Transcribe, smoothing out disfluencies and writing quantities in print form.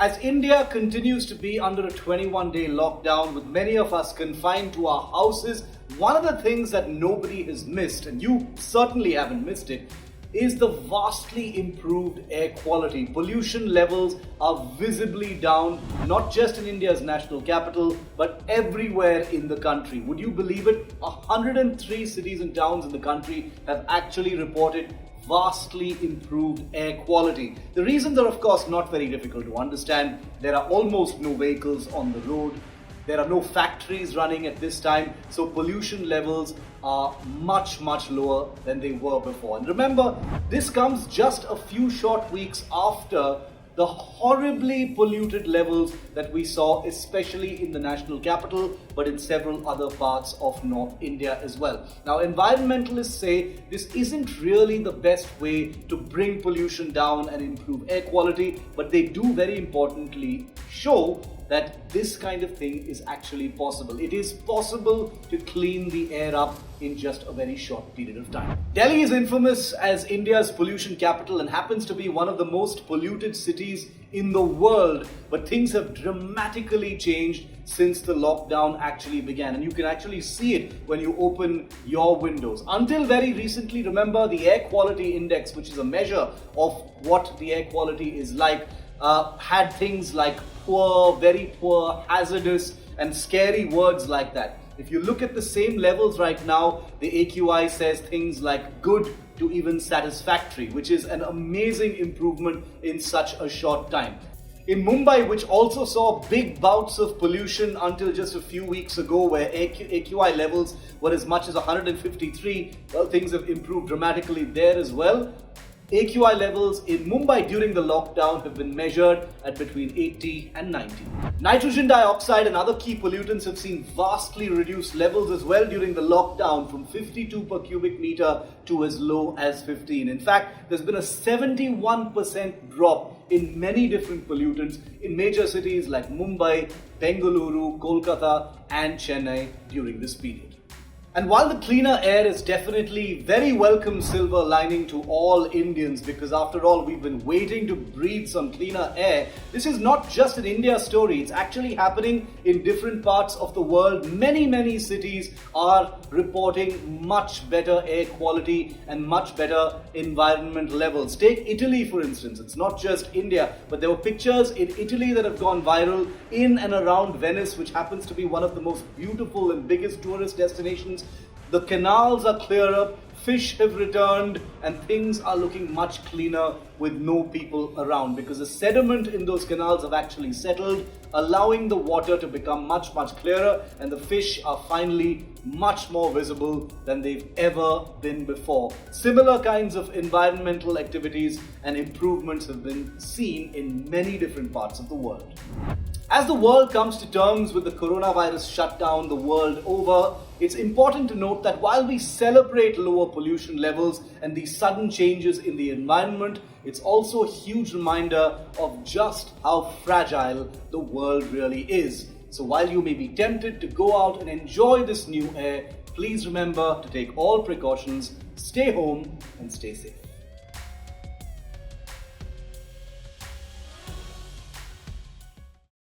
As India continues to be under a 21-day lockdown with many of us confined to our houses, one of the things that nobody has missed, and you certainly haven't missed it, is the vastly improved air quality. Pollution levels are visibly down, not just in India's national capital, but everywhere in the country. Would you believe it? 103 cities and towns in the country have actually reported vastly improved air quality. The reasons are, of course, not very difficult to understand. There are almost no vehicles on the road. There are no factories running at this time, so pollution levels are much lower than they were before. And remember, this comes just a few short weeks after the horribly polluted levels that we saw, especially in the national capital, but in several other parts of North India as well. Now, environmentalists say this isn't really the best way to bring pollution down and improve air quality, but they do very importantly show that this kind of thing is actually possible. It is possible to clean the air up in just a very short period of time. Delhi is infamous as India's pollution capital and happens to be one of the most polluted cities in the world, but things have dramatically changed since the lockdown actually began, and you can actually see it when you open your windows. Until very recently, remember, the air quality index, which is a measure of what the air quality is like, had things like poor, very poor, hazardous, and scary words like that. If you look at the same levels right now, the AQI says things like good to even satisfactory, which is an amazing improvement in such a short time. In Mumbai, which also saw big bouts of pollution until just a few weeks ago, where AQI levels were as much as 153, well, things have improved dramatically there as well. AQI levels in Mumbai during the lockdown have been measured at between 80 and 90. Nitrogen dioxide and other key pollutants have seen vastly reduced levels as well during the lockdown, from 52 per cubic meter to as low as 15. In fact, there's been a 71% drop in many different pollutants in major cities like Mumbai, Bengaluru, Kolkata and Chennai during this period. And while the cleaner air is definitely very welcome silver lining to all Indians, because after all, we've been waiting to breathe some cleaner air, this is not just an India story. It's actually happening in different parts of the world. Many cities are reporting much better air quality and much better environment levels. Take Italy, for instance. It's not just India, but there were pictures in Italy that have gone viral in and around Venice, which happens to be one of the most beautiful and biggest tourist destinations. The canals are clearer, fish have returned, and things are looking much cleaner with no people around, because the sediment in those canals have actually settled, allowing the water to become much clearer, and the fish are finally much more visible than they've ever been before. Similar kinds of environmental activities and improvements have been seen in many different parts of the world. As the world comes to terms with the coronavirus shutdown the world over, it's important to note that while we celebrate lower pollution levels and these sudden changes in the environment, it's also a huge reminder of just how fragile the world really is. So while you may be tempted to go out and enjoy this new air, please remember to take all precautions, stay home and stay safe.